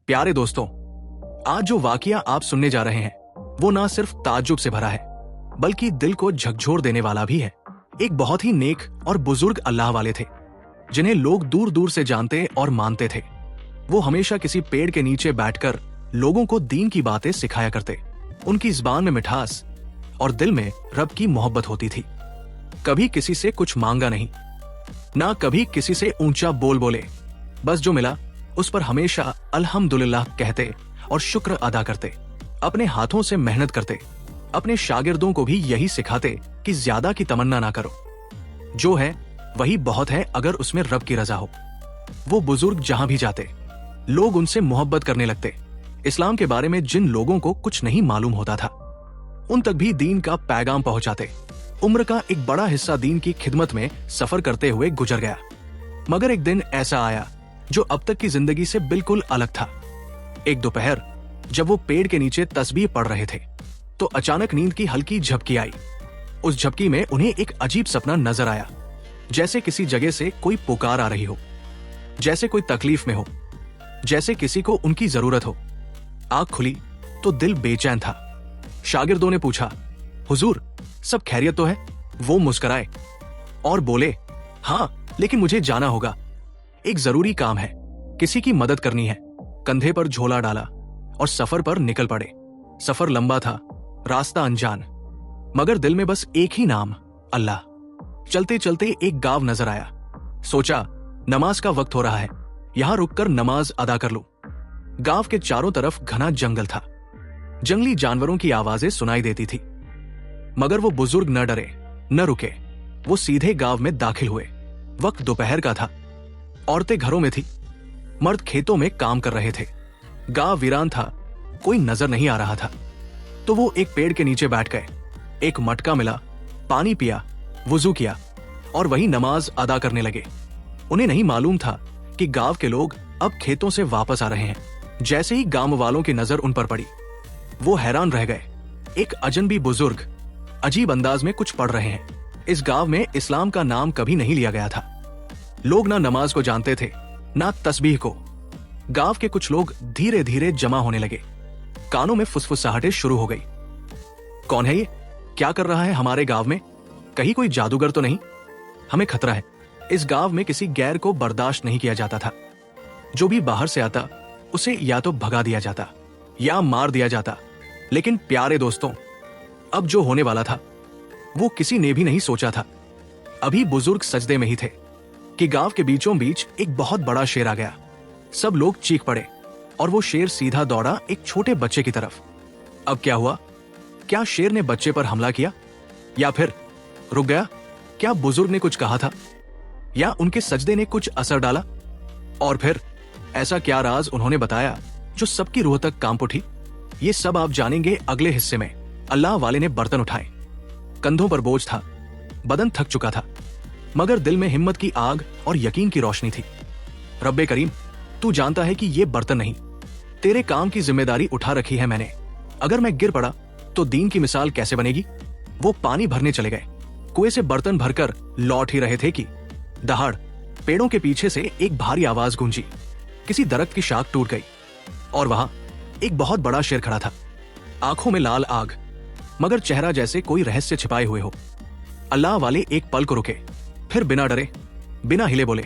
प्यारे दोस्तों, आज जो वाकया आप सुनने जा रहे हैं वो ना सिर्फ ताज्जुब से भरा है बल्कि दिल को झकझोर देने वाला भी है। एक बहुत ही नेक और बुजुर्ग अल्लाह वाले थे जिन्हें लोग दूर दूर से जानते और मानते थे। वो हमेशा किसी पेड़ के नीचे बैठकर लोगों को दीन की बातें सिखाया करते। उनकी जुबान में मिठास और दिल में रब की मोहब्बत होती थी। कभी किसी से कुछ मांगा नहीं, ना कभी किसी से ऊंचा बोल बोले। बस जो मिला उस पर हमेशा अल्हम्दुलिल्लाह कहते और शुक्र अदा करते। अपने हाथों से मेहनत करते। अपने शागिर्दों को भी यही सिखाते कि ज्यादा की तमन्ना ना करो, जो है वही बहुत है अगर उसमें रब की रजा हो। वो बुजुर्ग जहां भी जाते लोग उनसे मोहब्बत करने लगते। इस्लाम के बारे में जिन लोगों को कुछ नहीं मालूम होता था उन तक भी दीन का पैगाम पहुंचाते। उम्र का एक बड़ा हिस्सा दीन की खिदमत में सफर करते हुए गुजर गया। मगर एक दिन ऐसा आया जो अब तक की जिंदगी से बिल्कुल अलग था। एक दोपहर जब वो पेड़ के नीचे तस्बीह पढ़ रहे थे तो अचानक नींद की हल्की झपकी आई। उस झपकी में उन्हें एक अजीब सपना नजर आया, जैसे किसी जगह से कोई पुकार आ रही हो, जैसे कोई तकलीफ में हो, जैसे किसी को उनकी जरूरत हो। आंख खुली तो दिल बेचैन था। शागिर्दों ने पूछा, हुजूर सब खैरियत तो है? वो मुस्कुराए और बोले, हाँ लेकिन मुझे जाना होगा, एक जरूरी काम है, किसी की मदद करनी है। कंधे पर झोला डाला और सफर पर निकल पड़े। सफर लंबा था, रास्ता अनजान, मगर दिल में बस एक ही नाम, अल्लाह। चलते चलते एक गांव नजर आया। सोचा नमाज का वक्त हो रहा है, यहां रुककर नमाज अदा कर लूं। गांव के चारों तरफ घना जंगल था। जंगली जानवरों की आवाजें सुनाई देती थी, मगर वो बुजुर्ग न डरे न रुके। वो सीधे गांव में दाखिल हुए। वक्त दोपहर का था। औरतें घरों में थी, मर्द खेतों में काम कर रहे थे। गांव वीरान था, कोई नजर नहीं आ रहा था। तो वो एक पेड़ के नीचे बैठ गए। एक मटका मिला, पानी पिया, वुजू किया और वही नमाज अदा करने लगे। उन्हें नहीं मालूम था कि गांव के लोग अब खेतों से वापस आ रहे हैं। जैसे ही गांव वालों की नजर उन पर पड़ी वो हैरान रह गए। एक अजनबी बुजुर्ग अजीब अंदाज में कुछ पढ़ रहे हैं। इस गांव में इस्लाम का नाम कभी नहीं लिया गया था। लोग ना नमाज को जानते थे ना तस्बीह को। गांव के कुछ लोग धीरे धीरे जमा होने लगे। कानों में फुसफुसाहटें शुरू हो गई। कौन है ये? क्या कर रहा है हमारे गांव में? कहीं कोई जादूगर तो नहीं? हमें खतरा है। इस गांव में किसी गैर को बर्दाश्त नहीं किया जाता था। जो भी बाहर से आता उसे या तो भगा दिया जाता या मार दिया जाता। लेकिन प्यारे दोस्तों, अब जो होने वाला था वो किसी ने भी नहीं सोचा था। अभी बुजुर्ग सजदे में ही थे कि गांव के बीचों बीच एक बहुत बड़ा शेर आ गया। सब लोग चीख पड़े और वो शेर सीधा दौड़ा एक छोटे बच्चे की तरफ। अब क्या हुआ? क्या शेर ने बच्चे पर हमला किया या फिर रुक गया? क्या बुजुर्ग ने कुछ कहा था या उनके सजदे ने कुछ असर डाला? और फिर ऐसा क्या राज उन्होंने बताया जो सबकी रूह तक कांप उठी? ये सब आप जानेंगे अगले हिस्से में। अल्लाह वाले ने बर्तन उठाए। कंधों पर बोझ था, बदन थक चुका था, मगर दिल में हिम्मत की आग और यकीन की रोशनी थी। रब्बे करीम, तू जानता है कि ये बर्तन नहीं, तेरे काम की जिम्मेदारी उठा रखी है मैंने। अगर मैं गिर पड़ा तो दीन की मिसाल कैसे बनेगी? वो पानी भरने चले गए। कुएं से बर्तन भरकर लौट ही रहे थे कि दहाड़ पेड़ों के पीछे से एक भारी आवाज गूंजी। किसी दरख्त की शाख टूट गई और वहां एक बहुत बड़ा शेर खड़ा था। आंखों में लाल आग, मगर चेहरा जैसे कोई रहस्य छिपाए हुए हो। अल्लाह वाले एक पल को रुके, फिर बिना डरे बिना हिले बोले,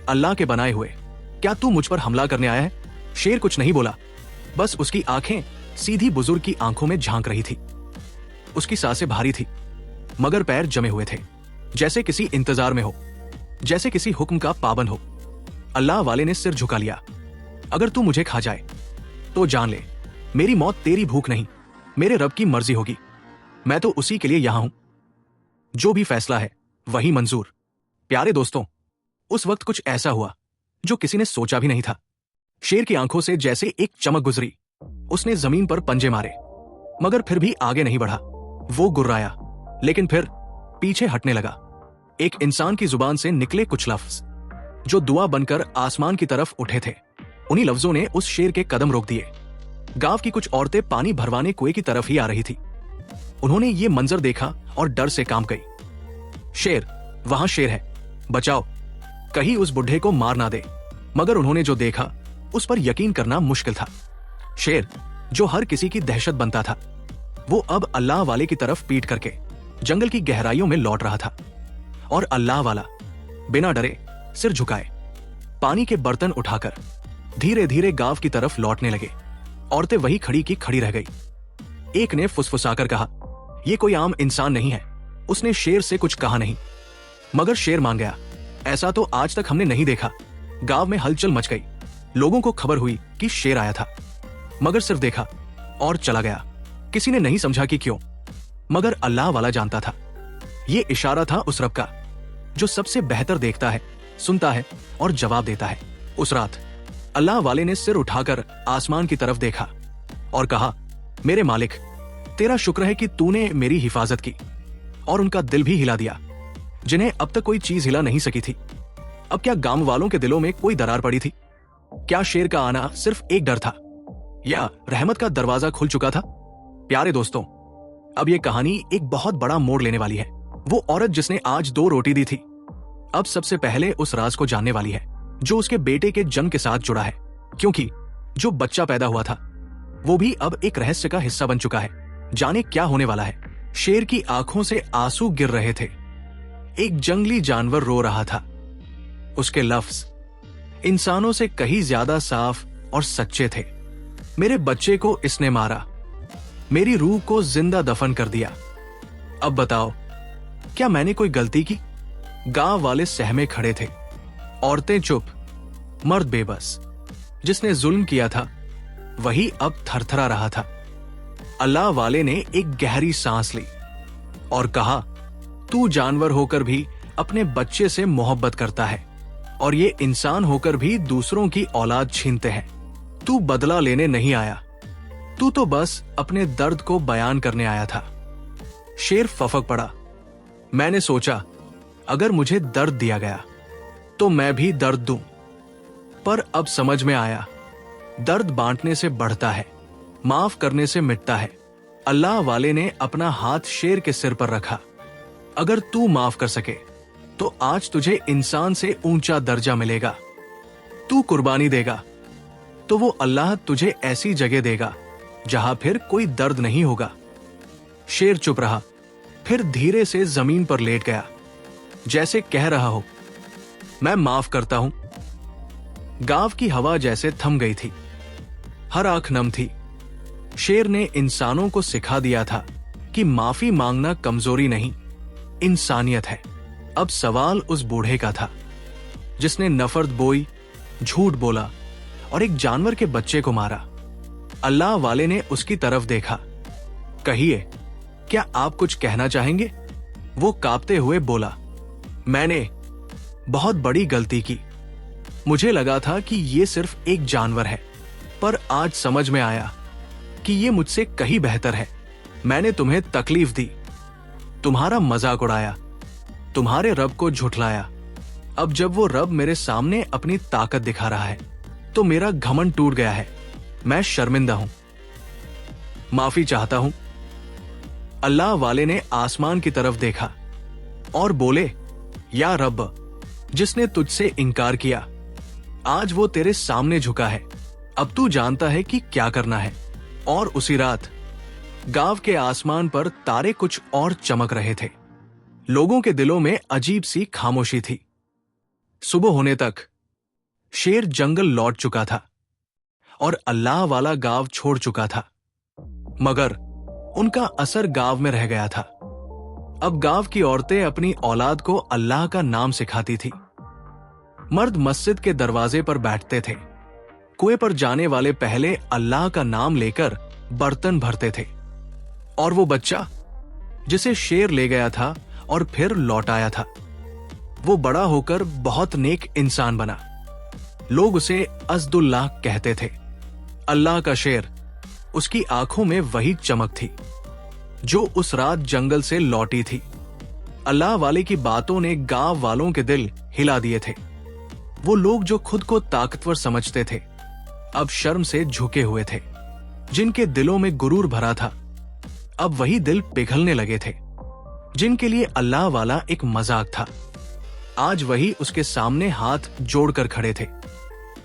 अल्लाह के बनाए हुए, क्या तू मुझ पर हमला करने आया है? शेर कुछ नहीं बोला, बस उसकी आंखें सीधी बुजुर्ग की आंखों में झांक रही थी। उसकी सांसें भारी थी, मगर पैर जमे हुए थे, जैसे किसी इंतजार में हो, जैसे किसी हुक्म का पाबंद हो। अल्लाह वाले ने सिर झुका लिया। अगर तू मुझे खा जाए तो जान ले, मेरी मौत तेरी भूख नहीं, मेरे रब की मर्जी होगी। मैं तो उसी के लिए यहां हूं। जो भी फैसला है वही मंजूर। प्यारे दोस्तों, उस वक्त कुछ ऐसा हुआ जो किसी ने सोचा भी नहीं था। शेर की आंखों से जैसे एक चमक गुजरी। उसने जमीन पर पंजे मारे, मगर फिर भी आगे नहीं बढ़ा। वो गुर्राया, लेकिन फिर पीछे हटने लगा। एक इंसान की जुबान से निकले कुछ लफ्ज जो दुआ बनकर आसमान की तरफ उठे थे। उन्हीं लफ्जों ने उस शेर के कदम रोक दिए। गांव की कुछ औरतें पानी भरवाने कुएं की तरफ ही आ रही थी। उन्होंने ये मंजर देखा और डर से कांप गई। शेर, वहां शेर है, बचाओ, कहीं उस बुढ़े को मार ना दे। मगर उन्होंने जो देखा उस पर यकीन करना मुश्किल था। शेर, जो हर किसी की दहशत बनता था, वो अब अल्लाह वाले की तरफ पीठ करके जंगल की गहराइयों में लौट रहा था। और अल्लाह वाला बिना डरे, सिर झुकाए, पानी के बर्तन उठाकर धीरे धीरे गांव की तरफ लौटने लगे। औरतें वही खड़ी की खड़ी रह गई। एक ने फुसफुसाकर कहा, यह कोई आम इंसान नहीं है। उसने शेर से कुछ कहा नहीं, मगर शेर मान गया, ऐसा तो आज तक हमने नहीं देखा। गांव में हलचल मच गई। लोगों को खबर हुई कि शेर आया था, मगर सिर्फ देखा और चला गया। किसी ने नहीं समझा कि क्यों, मगर अल्लाह वाला जानता था। यह इशारा था उस रब का जो सबसे बेहतर देखता है, सुनता है और जवाब देता है। उस रात अल्लाह वाले ने सिर उठाकर आसमान की तरफ देखा और कहा, मेरे मालिक, तेरा शुक्र है कि तूने मेरी हिफाजत की। और उनका दिल भी हिला दिया, जिन्हें अब तक कोई चीज हिला नहीं सकी थी। अब क्या गांव वालों के दिलों में कोई दरार पड़ी थी? क्या शेर का आना सिर्फ एक डर था, या रहमत का दरवाजा खुल चुका था? प्यारे दोस्तों, अब यह कहानी एक बहुत बड़ा मोड़ लेने वाली है। वो औरत जिसने आज 2 रोटी दी थी, अब सबसे पहले उस राज को जानने वाली है जो उसके बेटे के जन्म के साथ जुड़ा है, क्योंकि जो बच्चा पैदा हुआ था वो भी अब एक रहस्य का हिस्सा बन चुका है। जाने क्या होने वाला है। शेर की आंखों से आंसू गिर रहे थे। एक जंगली जानवर रो रहा था। उसके लफ्ज इंसानों से कहीं ज्यादा साफ और सच्चे थे। मेरे बच्चे को इसने मारा, मेरी रूह को जिंदा दफन कर दिया। अब बताओ, क्या मैंने कोई गलती की? गांव वाले सहमे खड़े थे, औरतें चुप, मर्द बेबस। जिसने जुल्म किया था वही अब थरथरा रहा था। अल्लाह वाले ने एक गहरी सांस ली और कहा, तू जानवर होकर भी अपने बच्चे से मोहब्बत करता है, और ये इंसान होकर भी दूसरों की औलाद छीनते हैं। तू बदला लेने नहीं आया, तू तो बस अपने दर्द को बयान करने आया था। शेर फफक पड़ा। मैंने सोचा, अगर मुझे दर्द दिया गया तो मैं भी दर्द दूं, पर अब समझ में आया, दर्द बांटने से बढ़ता है, माफ करने से मिटता है। अल्लाह वाले ने अपना हाथ शेर के सिर पर रखा। अगर तू माफ कर सके तो आज तुझे इंसान से ऊंचा दर्जा मिलेगा। तू कुर्बानी देगा तो वो अल्लाह तुझे ऐसी जगह देगा जहां फिर कोई दर्द नहीं होगा। शेर चुप रहा, फिर धीरे से जमीन पर लेट गया, जैसे कह रहा हो, मैं माफ करता हूं। गांव की हवा जैसे थम गई थी, हर आंख नम थी। शेर ने इंसानों को सिखा दिया था कि माफी मांगना कमजोरी नहीं, इंसानियत है। अब सवाल उस बूढ़े का था जिसने नफरत बोई, झूठ बोला और एक जानवर के बच्चे को मारा। अल्लाह वाले ने उसकी तरफ देखा। कहिए, क्या आप कुछ कहना चाहेंगे? वो कांपते हुए बोला, मैंने बहुत बड़ी गलती की। मुझे लगा था कि ये सिर्फ एक जानवर है, पर आज समझ में आया कि ये मुझसे कहीं बेहतर है। मैंने तुम्हें तकलीफ दी, तुम्हारा मजाक उड़ाया, तुम्हारे रब को झुठलाया। अब जब वो रब मेरे सामने अपनी ताकत दिखा रहा है तो मेरा घमंड टूट गया है। मैं शर्मिंदा हूं, माफी चाहता हूं। अल्लाह वाले ने आसमान की तरफ देखा और बोले, या रब, जिसने तुझसे इनकार किया, आज वो तेरे सामने झुका है। अब तू जानता है कि क्या करना है। और उसी रात गांव के आसमान पर तारे कुछ और चमक रहे थे। लोगों के दिलों में अजीब सी खामोशी थी। सुबह होने तक शेर जंगल लौट चुका था और अल्लाह वाला गांव छोड़ चुका था, मगर उनका असर गांव में रह गया था। अब गांव की औरतें अपनी औलाद को अल्लाह का नाम सिखाती थी। मर्द मस्जिद के दरवाजे पर बैठते थे। कुएं पर जाने वाले पहले अल्लाह का नाम लेकर बर्तन भरते थे। और वो बच्चा जिसे शेर ले गया था और फिर लौट आया था, वो बड़ा होकर बहुत नेक इंसान बना। लोग उसे अज़दुल्लाह कहते थे। अल्लाह का शेर, उसकी आंखों में वही चमक थी जो उस रात जंगल से लौटी थी। अल्लाह वाले की बातों ने गांव वालों के दिल हिला दिए थे। वो लोग जो खुद को ताकतवर समझते थे अब शर्म से झुके हुए थे। जिनके दिलों में गुरूर भरा था अब वही दिल पिघलने लगे थे। जिनके लिए अल्लाह वाला एक मजाक था आज वही उसके सामने हाथ जोड़कर खड़े थे।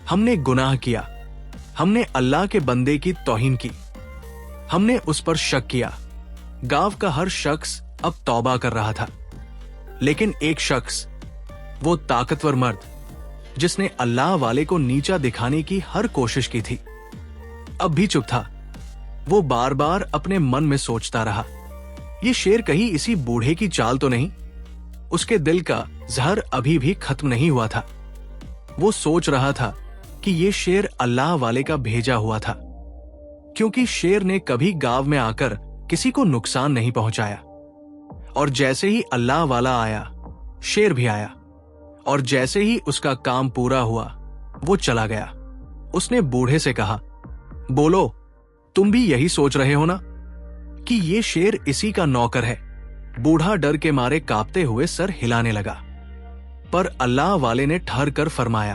हमने गुनाह किया, हमने अल्लाह के बंदे की तौहीन की, हमने उस पर शक किया। गांव का हर शख्स अब तौबा कर रहा था, लेकिन एक शख्स, वो ताकतवर मर्द जिसने अल्लाह वाले को नीचा दिखाने की हर कोशिश की थी, अब भी चुप था। वो बार बार अपने मन में सोचता रहा, ये शेर कहीं इसी बूढ़े की चाल तो नहीं? उसके दिल का जहर अभी भी खत्म नहीं हुआ था। वो सोच रहा था कि ये शेर अल्लाह वाले का भेजा हुआ था, क्योंकि शेर ने कभी गांव में आकर किसी को नुकसान नहीं पहुंचाया। और जैसे ही अल्लाह वाला आया, शेर भी आया, और जैसे ही उसका काम पूरा हुआ, वो चला गया। उसने बूढ़े से कहा, बोलो, तुम भी यही सोच रहे हो ना कि ये शेर इसी का नौकर है? बूढ़ा डर के मारे कांपते हुए सर हिलाने लगा। पर अल्लाह वाले ने ठहर कर फरमाया,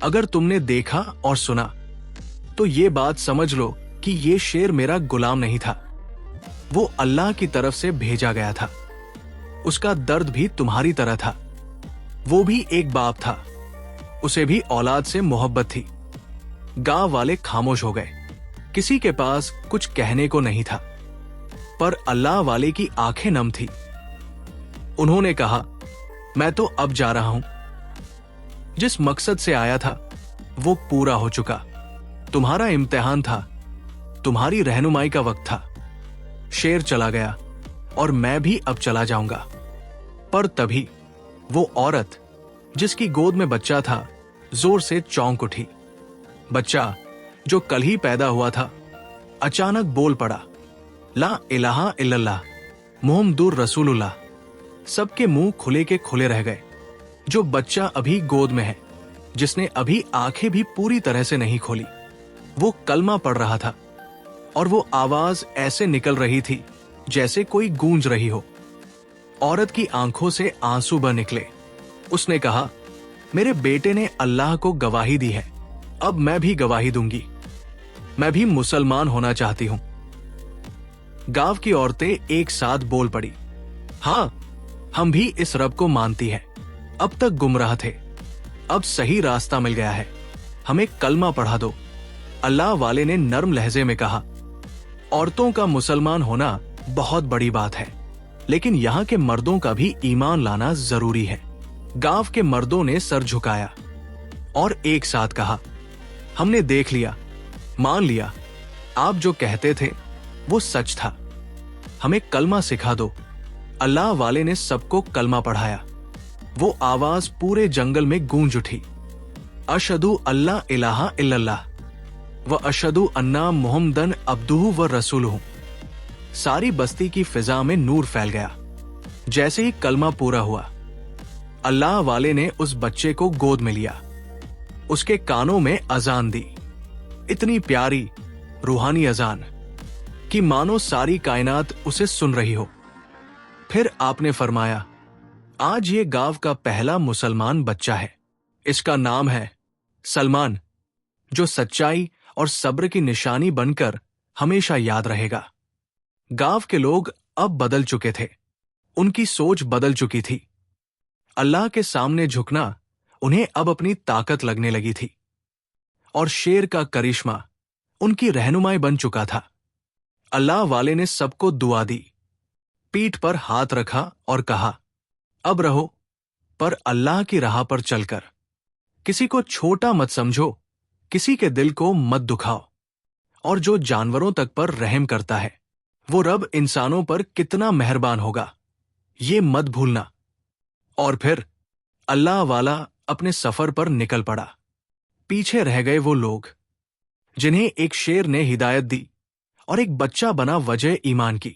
अगर तुमने देखा और सुना तो ये बात समझ लो कि ये शेर मेरा गुलाम नहीं था, वो अल्लाह की तरफ से भेजा गया था। उसका दर्द भी तुम्हारी तरह था। वो भी एक बाप था, उसे भी औलाद से मोहब्बत थी। गांव वाले खामोश हो गए, किसी के पास कुछ कहने को नहीं था। पर अल्लाह वाले की आंखें नम थी। उन्होंने कहा, मैं तो अब जा रहा हूं। जिस मकसद से आया था वो पूरा हो चुका। तुम्हारा इम्तिहान था, तुम्हारी रहनुमाई का वक्त था। शेर चला गया और मैं भी अब चला जाऊंगा। पर तभी वो औरत जिसकी गोद में बच्चा था जोर से चौंक उठी। बच्चा जो कल ही पैदा हुआ था अचानक बोल पड़ा, ला इलाहा इल्लल्लाह मुहम्मदुर रसूलुल्लाह। सबके मुंह खुले के खुले रह गए। जो बच्चा अभी गोद में है, जिसने अभी आंखें भी पूरी तरह से नहीं खोली, वो कलमा पढ़ रहा था और वो आवाज ऐसे निकल रही थी जैसे कोई गूंज रही हो। औरत की आंखों से आंसू बह निकले। उसने कहा, मेरे बेटे ने अल्लाह को गवाही दी है, अब मैं भी गवाही दूंगी। मैं भी मुसलमान होना चाहती हूं। गांव की औरतें एक साथ बोल पड़ी, हां, हम भी इस रब को मानती हैं। अब तक गुमराह थे, अब सही रास्ता मिल गया है, हमें कलमा पढ़ा दो। अल्लाह वाले ने नर्म लहजे में कहा, औरतों का मुसलमान होना बहुत बड़ी बात है, लेकिन यहाँ के मर्दों का भी ईमान लाना जरूरी है। गांव के मर्दों ने सर झुकाया और एक साथ कहा, हमने देख लिया, मान लिया, आप जो कहते थे वो सच था, हमें कलमा सिखा दो। अल्लाह वाले ने सबको कलमा पढ़ाया। वो आवाज पूरे जंगल में गूंज उठी, अशहदु अल्ला इलाहा इल्लल्लाह व अशहदु अन्ना मुहम्मदन अब्दुहु व रसूलुहु। सारी बस्ती की फिजा में नूर फैल गया। जैसे ही कलमा पूरा हुआ, अल्लाह वाले ने उस बच्चे को गोद में लिया, उसके कानों में अजान दी, इतनी प्यारी रूहानी अजान कि मानो सारी कायनात उसे सुन रही हो। फिर आपने फरमाया, आज ये गांव का पहला मुसलमान बच्चा है, इसका नाम है सलमान, जो सच्चाई और सब्र की निशानी बनकर हमेशा याद रहेगा। गांव के लोग अब बदल चुके थे, उनकी सोच बदल चुकी थी। अल्लाह के सामने झुकना उन्हें अब अपनी ताकत लगने लगी थी, और शेर का करिश्मा उनकी रहनुमाई बन चुका था। अल्लाह वाले ने सबको दुआ दी, पीठ पर हाथ रखा और कहा, अब रहो, पर अल्लाह की राह पर चलकर। किसी को छोटा मत समझो, किसी के दिल को मत दुखाओ, और जो जानवरों तक पर रहम करता है, वो रब इंसानों पर कितना मेहरबान होगा, ये मत भूलना। और फिर अल्लाह वाला अपने सफर पर निकल पड़ा। पीछे रह गए वो लोग जिन्हें एक शेर ने हिदायत दी और एक बच्चा बना वजह ईमान की।